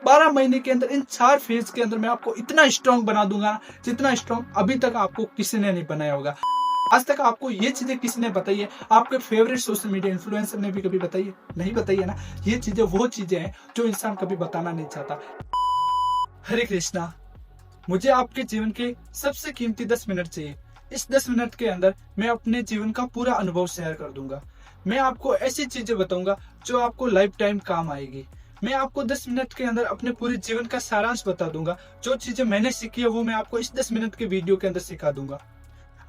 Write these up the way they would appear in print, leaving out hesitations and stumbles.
12 महीने के अंदर इन 4 फेज के अंदर मैं आपको इतना स्ट्रांग बना दूंगा, जितना स्ट्रांग अभी तक आपको किसी ने नहीं बनाया होगा। आज तक आपको ये चीजें किसी ने बताई है? आपके फेवरेट सोशल मीडिया इन्फ्लुएंसर ने भी कभी बताई है? नहीं बताई है ना। ये चीजें वो चीजें हैं जो इंसान कभी बताना नहीं चाहता। हरे कृष्णा। मुझे आपके जीवन के सबसे कीमती 10 मिनट चाहिए। इस 10 मिनट के अंदर मैं अपने जीवन का पूरा अनुभव शेयर कर दूंगा। मैं आपको ऐसी चीजें बताऊंगा जो आपको लाइफ टाइम काम आएगी। मैं आपको 10 मिनट के अंदर अपने पूरे जीवन का सारांश बता दूंगा। जो चीजें मैंने सीखी है वो मैं आपको इस 10 मिनट के वीडियो के अंदर सिखा दूंगा।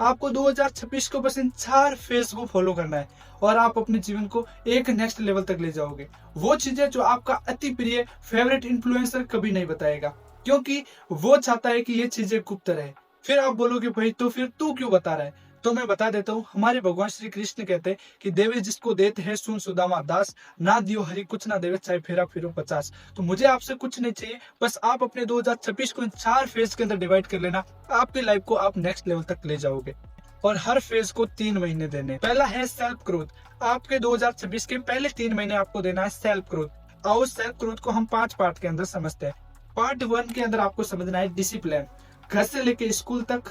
आपको 2026 को बस इन 4 फेज को फॉलो करना है और आप अपने जीवन को एक नेक्स्ट लेवल तक ले जाओगे। वो चीजें जो आपका अति प्रिय फेवरेट इन्फ्लुएंसर कभी नहीं बताएगा, क्योंकि वो चाहता है कि ये चीजें गुप्त रहे। फिर आप बोलोगे भाई तो फिर तू क्यों बता रहा है? तो मैं बता देता हूँ। हमारे भगवान श्री कृष्ण कहते हैं कि देवे जिसको देते हैं सुन सुदामा दास, ना दियो हरि कुछ ना देवे चाहे फेरा फिरो 50। तो मुझे आपसे कुछ नहीं चाहिए, बस आप अपने 2026 को इन 4 फेज के अंदर डिवाइड कर लेना। आपकी लाइफ को आप नेक्स्ट लेवल तक ले जाओगे और हर फेज को 3 महीने देने। पहला है सेल्फ ग्रोथ। आपके 2026 के पहले 3 महीने आपको देना है सेल्फ ग्रोथ। और सेल्फ ग्रोथ को हम 5 पार्ट के अंदर समझते हैं। पार्ट 1 के अंदर आपको समझना है डिसिप्लिन। घर से लेके स्कूल तक,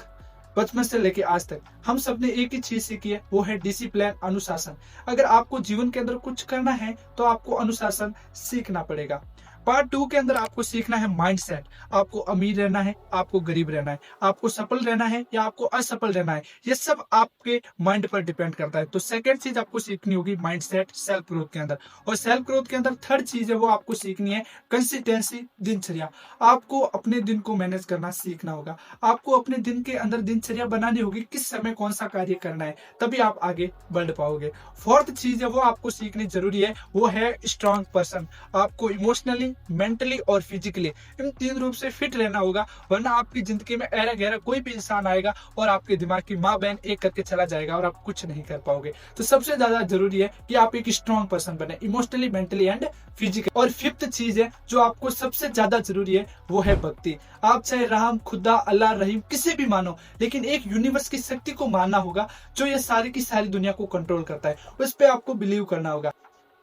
बचपन से लेके आज तक हम सब ने एक ही चीज सीखी है, वो है डिसिप्लिन, अनुशासन। अगर आपको जीवन के अंदर कुछ करना है तो आपको अनुशासन सीखना पड़ेगा। पार्ट 2 के अंदर आपको सीखना है माइंडसेट। आपको अमीर रहना है, आपको गरीब रहना है, आपको सफल रहना है या आपको असफल रहना है, ये सब आपके माइंड पर डिपेंड करता है। तो सेकंड चीज आपको सीखनी होगी माइंडसेट सेल्फ ग्रोथ के अंदर। और सेल्फ ग्रोथ के अंदर थर्ड चीज है वो आपको सीखनी है कंसिस्टेंसी, दिनचर्या। आपको अपने दिन को मैनेज करना सीखना होगा। आपको अपने दिन के अंदर दिनचर्या बनानी होगी, किस समय कौन सा कार्य करना है, तभी आप आगे बढ़ पाओगे। फोर्थ चीज है वो आपको सीखनी जरूरी है, वो है स्ट्रांग पर्सन। आपको इमोशनली, मेंटली और फिजिकली इन 3 रूप से फिट रहना होगा, वरना आपकी जिंदगी में ऐरा गहरा कोई भी इंसान आएगा और आपके दिमाग की माँ बहन एक करके चला जाएगा और आप कुछ नहीं कर पाओगे। तो सबसे ज्यादा जरूरी है कि आप एक स्ट्रांग पर्सन बने, इमोशनली, मेंटली एंड फिजिकली। और फिफ्थ चीज है जो आपको सबसे ज्यादा जरूरी है, वो है भक्ति। आप चाहे राम, खुदा, अल्लाह, रहीम किसी भी मानो, लेकिन एक यूनिवर्स की शक्ति को मानना होगा जो ये सारी की सारी दुनिया को कंट्रोल करता है। उस पर आपको बिलीव करना होगा।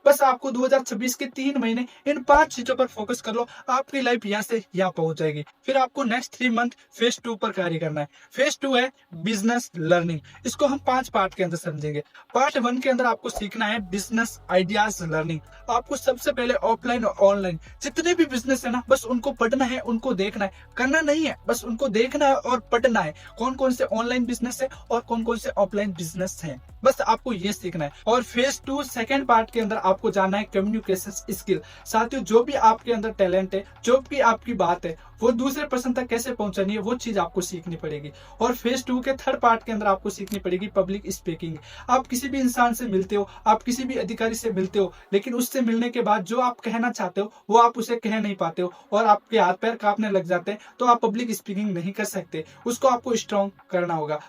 बस आपको 2026 के 3 महीने इन 5 चीजों पर फोकस कर लो, आपकी लाइफ यहाँ से यहाँ पहुंच जाएगी। फिर आपको नेक्स्ट 3 मंथ फेज 2 पर कार्य करना है। फेज 2 है बिजनेस लर्निंग। इसको हम 5 पार्ट के अंदर समझेंगे। पार्ट 1 के अंदर आपको सीखना है बिजनेस आइडियाज लर्निंग। आपको सबसे पहले ऑफलाइन और ऑनलाइन जितने भी बिजनेस है ना, बस उनको पढ़ना है, उनको देखना है, करना नहीं है, बस उनको देखना है और पढ़ना है। कौन कौन से ऑनलाइन बिजनेस है और कौन कौन से ऑफलाइन बिजनेस है, बस आपको ये सीखना है। और फेज 2 सेकेंड पार्ट के अंदर आपको जानना है कम्युनिकेशन स्किल। साथियों, जो भी आपके अंदर टैलेंट है, जो भी आपकी बात है, वो दूसरे पर्सन तक कैसे पहुंचानी है, वो चीज आपको सीखनी पड़ेगी। और फेज 2 के थर्ड पार्ट के अंदर आपको सीखनी पड़ेगी पब्लिक स्पीकिंग। आप किसी भी इंसान से मिलते हो, आप किसी भी अधिकारी से मिलते हो, लेकिन उससे मिलने के बाद जो आप कहना चाहते हो वो आप उसे कह नहीं पाते हो और आपके हाथ पैर कांपने लग जाते हैं, तो आप पब्लिक स्पीकिंग नहीं कर सकते। उसको आपको स्ट्रॉन्ग करना होगा।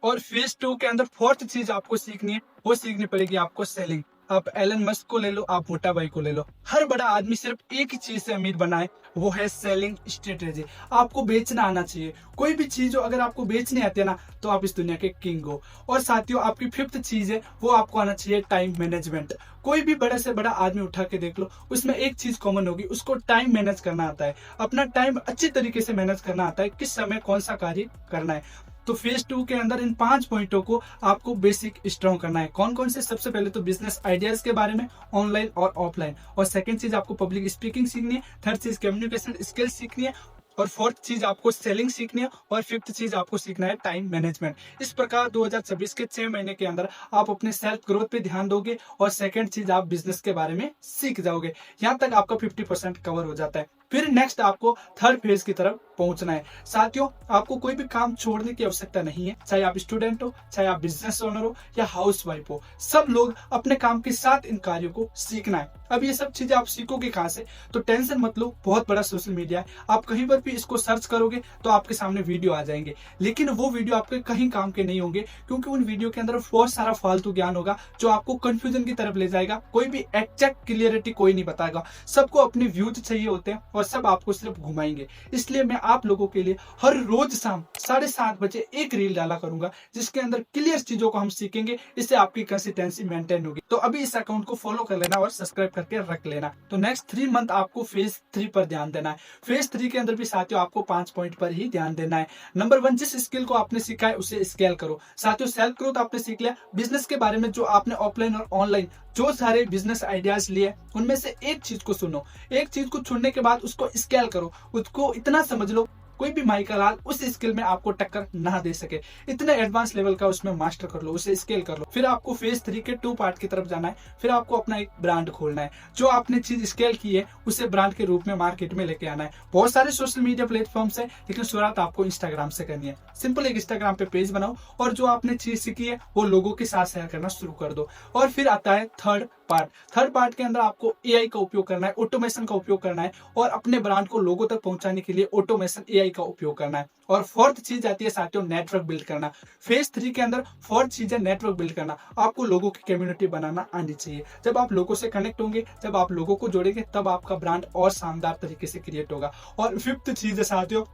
और फेज 2 के अंदर फोर्थ चीज आपको सीखनी है, वो सीखनी पड़ेगी आपको सेलिंग। आप एलन मस्क को ले लो, आप मोटा भाई को ले लो, हर बड़ा आदमी सिर्फ एक ही चीज से अमीर बना है, वो है सेलिंग स्ट्रेटेजी। आपको बेचना आना चाहिए। कोई भी चीज हो, अगर आपको बेचने आती है ना, तो आप इस दुनिया के किंग हो। और साथियों, आपकी फिफ्थ चीज है वो आपको आना चाहिए टाइम मैनेजमेंट। कोई भी बड़े से बड़ा आदमी उठा के देख लो, उसमें एक चीज कॉमन होगी, उसको टाइम मैनेज करना आता है। अपना टाइम अच्छी तरीके से मैनेज करना आता है, किस समय कौन सा कार्य करना है। तो फेज 2 के अंदर इन 5 पॉइंटों को आपको बेसिक स्ट्रॉन्ग करना है। कौन कौन से? सबसे पहले तो बिजनेस आइडियाज के बारे में, ऑनलाइन और ऑफलाइन। और सेकंड चीज आपको पब्लिक स्पीकिंग सीखनी है। थर्ड चीज कम्युनिकेशन स्किल्स सीखनी है। और फोर्थ चीज आपको सेलिंग सीखनी है। और फिफ्थ चीज आपको सीखना है टाइम मैनेजमेंट। इस प्रकार 2026 के 6 महीने के अंदर आप अपने सेल्फ ग्रोथ पे ध्यान दोगे और सेकंड चीज आप बिजनेस के बारे में सीख जाओगे। यहाँ तक आपका 50% कवर हो जाता है। फिर नेक्स्ट आपको थर्ड फेज की तरफ पहुंचना है। साथियों, आपको कोई भी काम छोड़ने की आवश्यकता नहीं है, चाहे आप स्टूडेंट हो, चाहे आप बिजनेस ओनर हो या हाउस वाइफ हो, सब लोग अपने काम के साथ इन कार्यों को सीखना है। अब ये सब चीजें आप सीखोगे कहाँ से? तो टेंशन मत लो, बहुत बड़ा सोशल मीडिया है, आप कहीं पर भी इसको सर्च करोगे तो आपके सामने वीडियो आ जाएंगे, लेकिन वो वीडियो आपके कहीं काम के नहीं होंगे, क्योंकि उन वीडियो के अंदर बहुत सारा फालतू ज्ञान होगा जो आपको कंफ्यूजन की तरफ ले जाएगा। कोई भी एग्जैक्ट क्लियरिटी कोई नहीं बताएगा। सबको अपने व्यूज चाहिए होते हैं और सब आपको सिर्फ घुमाएंगे। इसलिए मैं आप लोगों के लिए हर रोज शाम 7:30 बजे एक रील डाला करूंगा, जिसके अंदर क्लियर चीजों को हम सीखेंगे। इससे आपकी कंसिस्टेंसी मेंटेन होगी। तो अभी इस अकाउंट को फॉलो कर लेना और सब्सक्राइब करके रख लेना। तो नेक्स्ट 3 मंथ आपको फेज 3 पर ध्यान देना है। फेज 3 के अंदर भी साथियों आपको 5 पॉइंट पर ही ध्यान देना है। नंबर 1, जिस स्किल को आपने सीखा है उसे स्केल करो। साथियों सेल्फ ग्रोथ आपने सीख लिया, बिजनेस के बारे में जो आपने ऑफलाइन और ऑनलाइन जो सारे बिजनेस आइडियाज लिए उनमें से एक चीज को सुनो। एक चीज को चुनने के बाद उसको स्केल करो, उसको इतना समझ लो कोई भी माइका लाल उस स्किल में आपको टक्कर ना दे सके। इतने एडवांस लेवल का उसमें मास्टर कर लो, उसे स्केल कर लो। फिर आपको फेज 3 के 2 पार्ट की तरफ जाना है। फिर आपको अपना एक ब्रांड खोलना है। जो आपने चीज स्केल की है उसे ब्रांड के रूप में मार्केट में लेके आना है। बहुत सारे सोशल मीडिया प्लेटफॉर्म्स है, लेकिन शुरुआत आपको इंस्टाग्राम से करनी है। सिंपल एक इंस्टाग्राम पे पेज बनाओ और जो आपने चीज सीखी है वो लोगों के साथ शेयर करना शुरू कर दो। और फिर आता है थर्ड पार्ट के अंदर आपको एआई का उपयोग करना है, ऑटोमेशन का उपयोग करना है और अपने ब्रांड को लोगों तक पहुंचाने के लिए ऑटोमेशन एआई का उपयोग करना है। और फोर्थ चीज आती है साथियों नेटवर्क बिल्ड करना। फेज 3 के अंदर फोर्थ चीज है नेटवर्क बिल्ड करना। आपको लोगों की कम्युनिटी बनाना आनी चाहिए। जब आप लोगों से कनेक्ट होंगे, जब आप लोगों को जोड़ेंगे, तब आपका ब्रांड और शानदार तरीके से क्रिएट होगा। और फिफ्थ चीज है साथियों,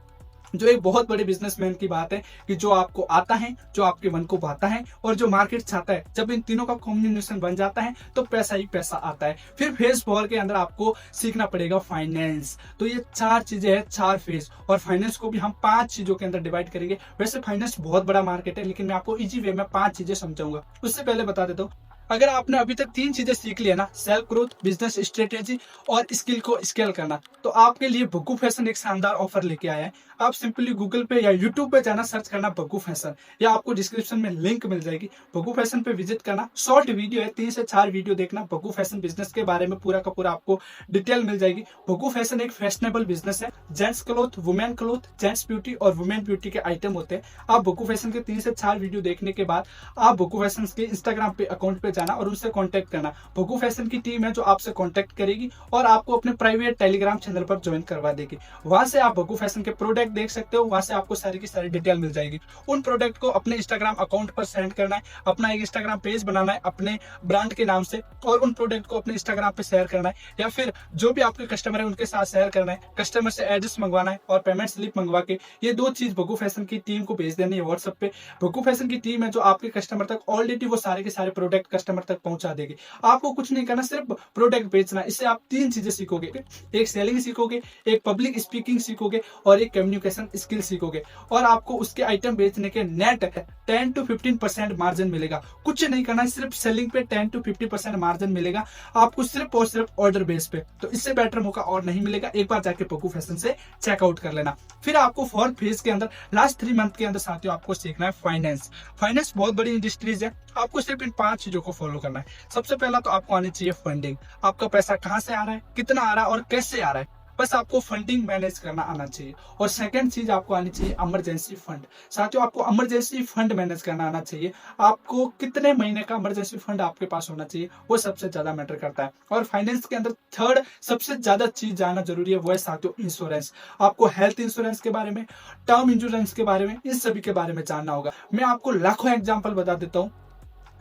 जो एक बहुत बड़े बिजनेसमैन की बात है कि जो आपको आता है, जो आपके मन को भाता है और जो मार्केट चाहता है, जब इन तीनों का कॉम्बिनेशन बन जाता है तो पैसा ही पैसा आता है। फिर फेज 4 के अंदर आपको सीखना पड़ेगा फाइनेंस। तो ये 4 चीजें हैं, 4 फेज। और फाइनेंस को भी हम 5 चीजों के अंदर डिवाइड करेंगे। वैसे फाइनेंस बहुत बड़ा मार्केट है, लेकिन मैं आपको इजी वे में 5 चीजें समझाऊंगा। उससे पहले बता देता हूँ, अगर आपने अभी तक 3 चीजें सीख लिया ना, सेल्फ ग्रोथ, बिजनेस स्ट्रेटेजी और स्किल को स्केल करना, तो आपके लिए बग्गू फैशन एक शानदार ऑफर लेके आया है। आप सिंपली गूगल पे या यूट्यूब पे जाना, सर्च करना बग्गू फैशन, या आपको डिस्क्रिप्शन में लिंक मिल जाएगी। बग्गू फैशन पे विजिट करना, शॉर्ट वीडियो है, 3 से 4 वीडियो देखना। बग्गू फैशन बिजनेस के बारे में पूरा का पूरा आपको डिटेल मिल जाएगी। बग्गू फैशन एक फैशनेबल बिजनेस है। Gents cloth, women cloth, gents beauty और वुमेन ब्यूटी के आइटम होते हैं। आप बग्गू फैशन के 3 से 4 वीडियो देखने के बाद आप बग्गू फैशन के इंस्टाग्राम पे अकाउंट पे जाना और उनसे कांटेक्ट करना। बग्गू फैशन की टीम है जो आपसे कांटेक्ट करेगी और आपको अपने प्राइवेट टेलीग्राम चैनल पर ज्वाइन करवा देगी। वहां से आप बग्गू फैशन के प्रोडक्ट देख सकते हो। वहां से आपको सारी की सारी डिटेल मिल जाएगी। उन प्रोडक्ट को अपने इंस्टाग्राम अकाउंट पर सेंड करना है, अपना एक इंस्टाग्राम पेज बनाना है अपने ब्रांड के नाम से, और उन प्रोडक्ट को अपने इंस्टाग्राम पे शेयर करना है, या फिर जो भी आपके कस्टमर है उनके साथ शेयर करना है। कस्टमर से एड्रेस मंगवाना है और पेमेंट स्लिप मंगवा के ये 2 चीज बग्गू फैशन की टीम को भेज देनी है व्हाट्सएप पे। बग्गू फैशन की टीम है जो आपके कस्टमर तक ऑलरेडी वो सारे के सारे प्रोडक्ट कस्टमर तक पहुंचा देगी। आपको कुछ नहीं करना, सिर्फ प्रोडक्ट बेचना। इससे आप 3 चीजें सीखोगे, एक सेलिंग सीखोगे, एक पब्लिक स्पीकिंग सीखोगे और एक कम्युनिकेशन स्किल सीखोगे। और आपको उसके आइटम बेचने के नेट 10 to 15% मार्जिन मिलेगा। कुछ नहीं करना है, सिर्फ सेलिंग पे 10 to 50% मार्जिन मिलेगा आपको, सिर्फ और सिर्फ ऑर्डर बेस पे। तो इससे बेटर मौका और नहीं मिलेगा। एक बार जाके बग्गू फैशन से चेकआउट कर लेना। फिर आपको 4th फेज के अंदर लास्ट 3 मंथ के अंदर साथियों आपको सीखना है फाइनेंस। फाइनेंस बहुत बड़ी इंडस्ट्रीज है। आपको सिर्फ इन 5 चीजों को फॉलो करना है। सबसे पहला तो आपको आनी चाहिए फंडिंग। आपका पैसा कहां से आ रहा है, कितना आ रहा है और कैसे आ रहा है, बस आपको फंडिंग मैनेज करना आना चाहिए। और सेकंड चीज आपको आनी चाहिए इमरजेंसी फंड। साथियों आपको इमरजेंसी फंड मैनेज करना आना चाहिए। आपको कितने महीने का इमरजेंसी फंड आपके पास होना चाहिए, वो सबसे ज्यादा मैटर करता है। और फाइनेंस के अंदर थर्ड सबसे ज्यादा चीज जानना जरूरी है, वो है साथियों इंश्योरेंस। आपको हेल्थ इंश्योरेंस के बारे में, टर्म इंश्योरेंस के बारे में, इन सभी के बारे में जानना होगा। मैं आपको लाखों एग्जाम्पल बता देता हूँ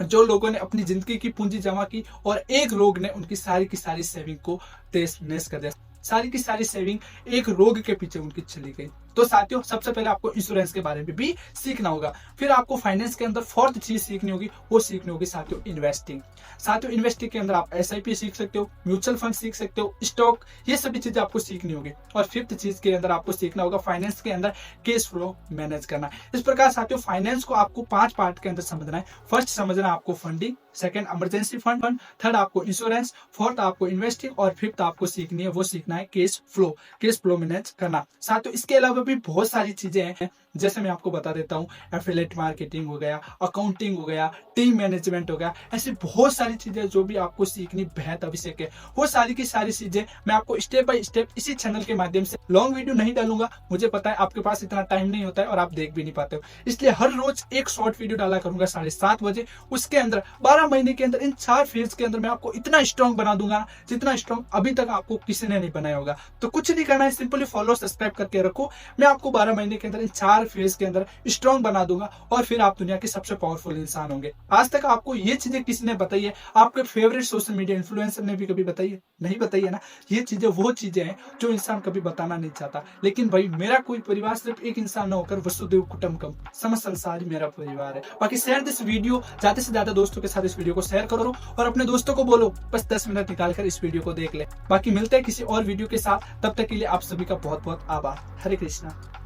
जो लोगों ने अपनी जिंदगी की पूंजी जमा की और एक रोग ने उनकी सारी की सारी सेविंग को तहस नहस कर दिया। सारी की सारी सेविंग एक रोग के पीछे उनकी चली गई। तो साथियों सबसे पहले आपको इंश्योरेंस के बारे में भी सीखना होगा। फिर आपको फाइनेंस के अंदर 4th चीज सीखनी होगी, वो सीखनी होगी साथियों इन्वेस्टिंग। साथियों इन्वेस्टिंग के अंदर आप SIP सीख सकते हो, म्यूचुअल फंड सीख सकते हो, स्टॉक, ये सभी चीजें आपको सीखनी होगी। और 5th चीज के अंदर आपको सीखना होगा फाइनेंस के अंदर कैश फ्लो मैनेज करना। इस प्रकार साथियों फाइनेंस को आपको 5 पार्ट के अंदर समझना है। फर्स्ट समझना आपको funding, second emergency fund, third आपको इंश्योरेंस, 4th आपको इन्वेस्टिंग और 5th आपको सीखनी है, वो सीखना है कैश फ्लो मैनेज करना। साथियों इसके अलावा भी बहुत सारी चीजें हैं, जैसे मैं आपको बता देता हूँ, एफिलिएट मार्केटिंग हो गया, अकाउंटिंग हो गया, टीम मैनेजमेंट हो गया, ऐसी बहुत सारी चीजें जो भी आपको सीखनी बेहद आवश्यक है। वो सारी की सारी चीजें मैं आपको स्टेप बाय स्टेप इसी चैनल के माध्यम से, लॉन्ग वीडियो नहीं डालूंगा, मुझे पता है आपके पास इतना टाइम नहीं होता है और आप देख भी नहीं पाते हो, इसलिए हर रोज एक शॉर्ट वीडियो डाला करूंगा 7:30 बजे। उसके अंदर 12 महीने के अंदर इन 4 फेज के अंदर मैं आपको इतना स्ट्रॉन्ग बना दूंगा जितना स्ट्रॉन्ग अभी तक आपको किसी ने नहीं बनाया होगा। तो कुछ नहीं करना है, सिंपली फॉलो सब्सक्राइब करके रखो। मैं आपको 12 महीने के अंदर इन 4 चार फेज के अंदर स्ट्रॉन्ग बना दूंगा और फिर आप दुनिया के सबसे पावरफुल इंसान होंगे। आज तक आपको ये चीजें किसी ने बताई है? आपके फेवरेट सोशल मीडिया इन्फ्लुएंसर ने भी कभी बताई है? नहीं बताई है ना। ये चीजें वो चीजें हैं जो इंसान कभी बताना नहीं चाहता। लेकिन भाई मेरा कोई परिवार सिर्फ एक इंसान न होकर वसुदेव कुटुंबकम, समस्त संसार ही मेरा परिवार है। बाकी शेयर दिस वीडियो, ज्यादा से ज्यादा दोस्तों के साथ इस वीडियो को शेयर करो और अपने दोस्तों को बोलो बस 10 मिनट निकालकर इस वीडियो को देख ले। बाकी मिलते हैं किसी और वीडियो के साथ, तब तक के लिए आप सभी का बहुत बहुत आभार। हरे कृष्णा।